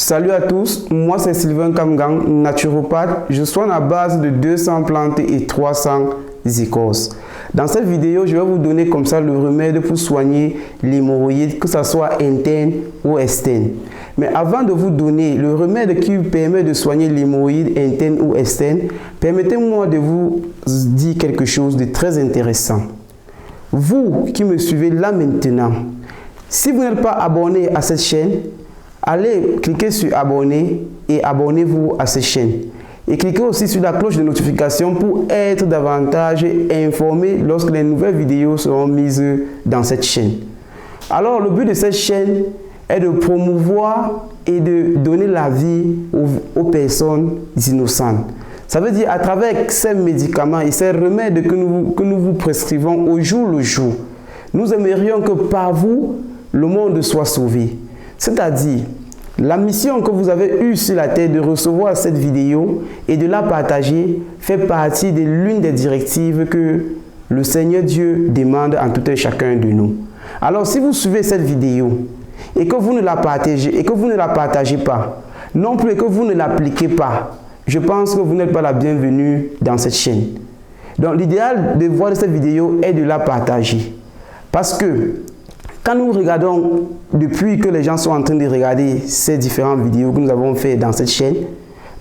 Salut à tous, moi c'est Sylvain Kamgang, naturopathe. Je soigne à base de 200 plantes et 300 écorces. Dans cette vidéo, je vais vous donner comme ça le remède pour soigner l'hémorroïde, que ce soit interne ou externe. Mais avant de vous donner le remède qui permet de soigner l'hémorroïde interne ou externe, permettez-moi de vous dire quelque chose de très intéressant. Vous qui me suivez là maintenant, si vous n'êtes pas abonné à cette chaîne, allez cliquer sur abonner et abonnez-vous à cette chaîne. Et cliquez aussi sur la cloche de notification pour être davantage informé lorsque les nouvelles vidéos seront mises dans cette chaîne. Alors le but de cette chaîne est de promouvoir et de donner la vie aux personnes innocentes. Ça veut dire à travers ces médicaments et ces remèdes que nous vous prescrivons au jour le jour, nous aimerions que par vous, le monde soit sauvé. C'est-à-dire, la mission que vous avez eue sur la terre de recevoir cette vidéo et de la partager fait partie de l'une des directives que le Seigneur Dieu demande en tout un chacun de nous. Alors, si vous suivez cette vidéo et que vous ne la partagez pas, non plus que vous ne l'appliquez pas, je pense que vous n'êtes pas la bienvenue dans cette chaîne. Donc, l'idéal de voir cette vidéo est de la partager. Parce que quand nous regardons, depuis que les gens sont en train de regarder ces différentes vidéos que nous avons faites dans cette chaîne,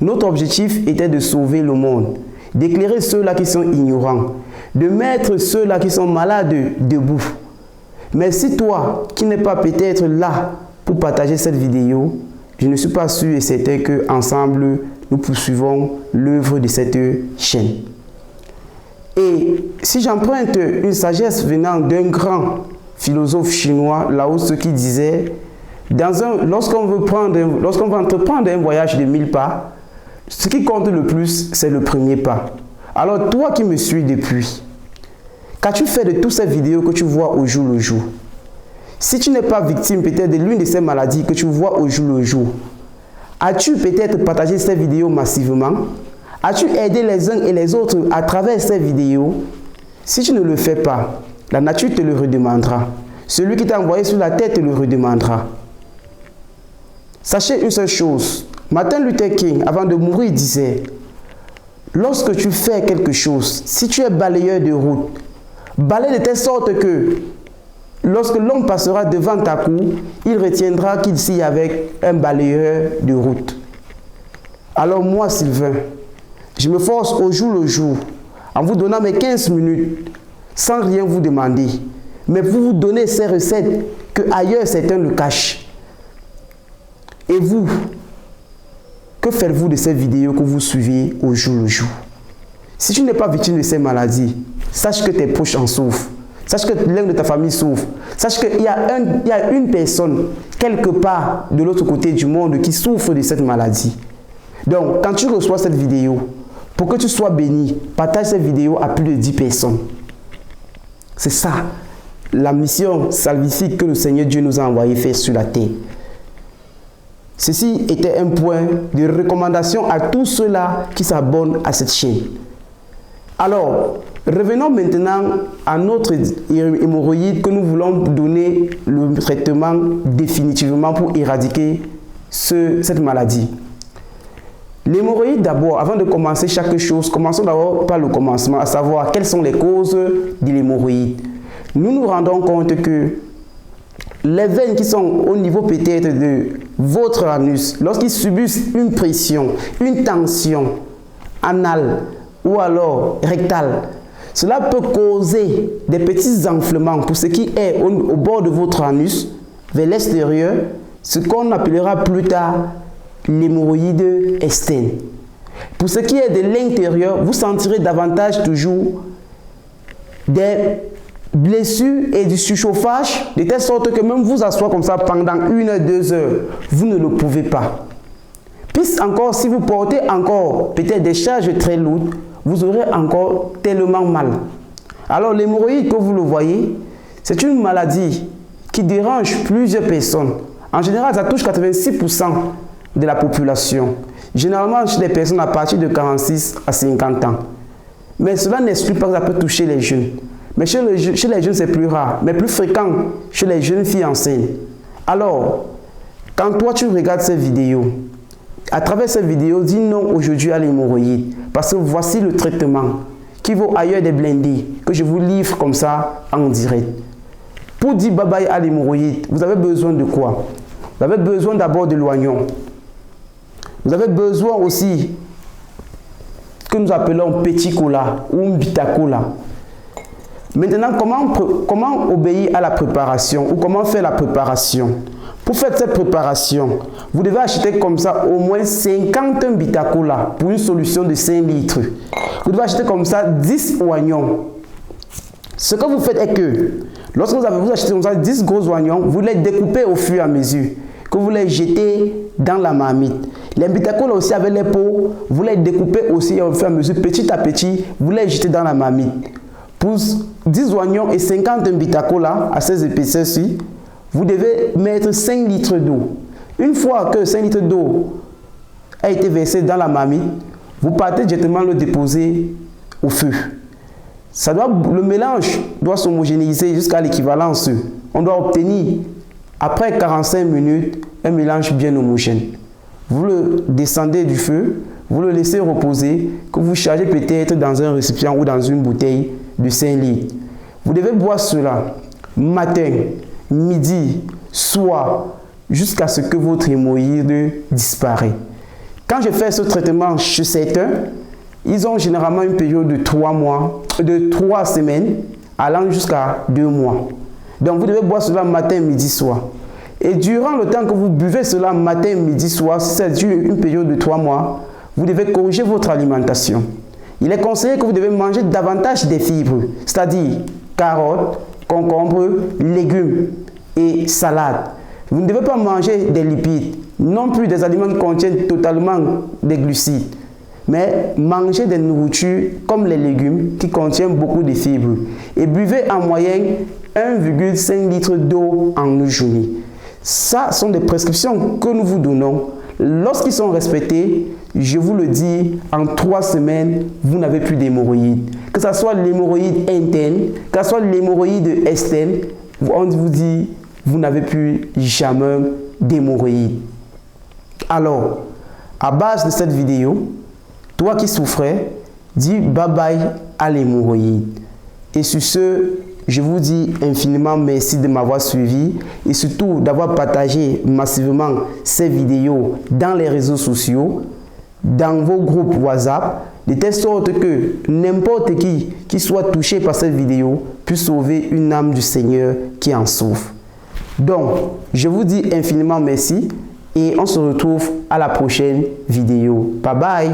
notre objectif était de sauver le monde, d'éclairer ceux-là qui sont ignorants, de mettre ceux-là qui sont malades debout. Mais si toi, qui n'es pas peut-être là pour partager cette vidéo, je ne suis pas sûr et certain qu'ensemble, nous poursuivons l'œuvre de cette chaîne. Et si j'emprunte une sagesse venant d'un grand philosophe chinois, Lao Tzu, qui disait, lorsqu'on va entreprendre un voyage de 1000 pas, ce qui compte le plus, c'est le premier pas. Alors toi qui me suis depuis, qu'as-tu fait de toutes ces vidéos que tu vois au jour le jour? Si tu n'es pas victime peut-être de l'une de ces maladies que tu vois au jour le jour, as-tu peut-être partagé ces vidéos massivement? As-tu aidé les uns et les autres à travers ces vidéos? Si tu ne le fais pas, la nature te le redemandera. Celui qui t'a envoyé sur la terre te le redemandera. Sachez une seule chose. Martin Luther King, avant de mourir, disait, lorsque tu fais quelque chose, si tu es balayeur de route, balaye de telle sorte que lorsque l'homme passera devant ta cour, il retiendra qu'il s'y avec un balayeur de route. Alors moi, Sylvain, je me force au jour le jour, en vous donnant mes 15 minutes, sans rien vous demander, mais pour vous donner ces recettes que ailleurs certains le cachent. Et vous, que faites-vous de ces vidéos que vous suivez au jour le jour? Si tu n'es pas victime de ces maladies, sache que tes proches en souffrent. Sache que l'un de ta famille souffre. Sache qu'il y a une personne, quelque part de l'autre côté du monde, qui souffre de cette maladie. Donc, quand tu reçois cette vidéo, pour que tu sois béni, partage cette vidéo à plus de 10 personnes. C'est ça, la mission salvifique que le Seigneur Dieu nous a envoyé faire sur la terre. Ceci était un point de recommandation à tous ceux-là qui s'abonnent à cette chaîne. Alors, revenons maintenant à notre hémorroïde que nous voulons donner le traitement définitivement pour éradiquer cette maladie. L'hémorroïde d'abord, avant de commencer chaque chose, commençons d'abord par le commencement, à savoir quelles sont les causes de l'hémorroïde. Nous nous rendons compte que les veines qui sont au niveau peut-être de votre anus, lorsqu'ils subissent une pression, une tension anale ou alors rectale, cela peut causer des petits enflements pour ce qui est au bord de votre anus, vers l'extérieur, ce qu'on appellera plus tard l'hémorroïde externe. Pour ce qui est de l'intérieur, vous sentirez davantage toujours des blessures et du surchauffage, de telle sorte que même vous asseoir comme ça pendant 1 heure, 2 heures, vous ne le pouvez pas. Puis encore, si vous portez encore peut-être des charges très lourdes, vous aurez encore tellement mal. Alors l'hémorroïde, que vous le voyez, c'est une maladie qui dérange plusieurs personnes. En général, ça touche 86% de la population. Généralement, chez les personnes à partir de 46 à 50 ans. Mais cela n'exclut pas que ça peut toucher les jeunes. Mais chez les jeunes, c'est plus rare, mais plus fréquent chez les jeunes filles enceintes. Alors, Quand toi tu regardes cette vidéo, à travers cette vidéo, dis non aujourd'hui à l'hémorroïde. Parce que voici le traitement qui vaut ailleurs des blindés, que je vous livre comme ça en direct. Pour dire bye bye à l'hémorroïde, vous avez besoin de quoi? Vous avez besoin d'abord de l'oignon. Vous avez besoin aussi que nous appelons petit cola ou bita cola. Maintenant, comment obéir à la préparation ou comment faire la préparation? Pour faire cette préparation, vous devez acheter comme ça au moins 50 bita cola pour une solution de 5 litres. Vous devez acheter comme ça 10 oignons. Ce que vous faites est que, lorsque vous achetez comme ça 10 gros oignons, vous les découpez au fur et à mesure, que vous les jetez dans la marmite. Les bita cola aussi avec les peaux, vous les découpez aussi au fur et à mesure, petit à petit, vous les jetez dans la marmite. Pour 10 oignons et 50 bita cola à ces épaisseurs-ci, vous devez mettre 5 litres d'eau. Une fois que 5 litres d'eau a été versé dans la marmite, vous partez directement le déposer au feu. Le mélange doit s'homogénéiser jusqu'à l'équivalence. On doit obtenir, après 45 minutes, un mélange bien homogène. Vous le descendez du feu, vous le laissez reposer, que vous chargez peut-être dans un récipient ou dans une bouteille de 5 litres. Vous devez boire cela matin, midi, soir, jusqu'à ce que votre hémorroïde disparaisse. Quand je fais ce traitement chez certains, ils ont généralement une période de 3 semaines, allant jusqu'à 2 mois. Donc vous devez boire cela matin, midi, soir. Et durant le temps que vous buvez cela matin, midi, soir, si c'est une période de 3 mois, vous devez corriger votre alimentation. Il est conseillé que vous devez manger davantage des fibres, c'est-à-dire carottes, concombres, légumes et salades. Vous ne devez pas manger des lipides, non plus des aliments qui contiennent totalement des glucides, mais mangez des nourritures comme les légumes qui contiennent beaucoup de fibres. Et buvez en moyenne 1,5 litre d'eau en une journée. Ça sont des prescriptions que nous vous donnons. Lorsqu'ils sont respectés, je vous le dis, en 3 semaines, vous n'avez plus d'hémorroïdes. Que ce soit l'hémorroïde interne, que ce soit l'hémorroïde externe, on vous dit, vous n'avez plus jamais d'hémorroïdes. Alors, à base de cette vidéo, toi qui souffrais, dis bye bye à l'hémorroïde. Et sur ce, je vous dis infiniment merci de m'avoir suivi et surtout d'avoir partagé massivement ces vidéos dans les réseaux sociaux, dans vos groupes WhatsApp, de telle sorte que n'importe qui soit touché par cette vidéo puisse sauver une âme du Seigneur qui en souffre. Donc, je vous dis infiniment merci et on se retrouve à la prochaine vidéo. Bye bye!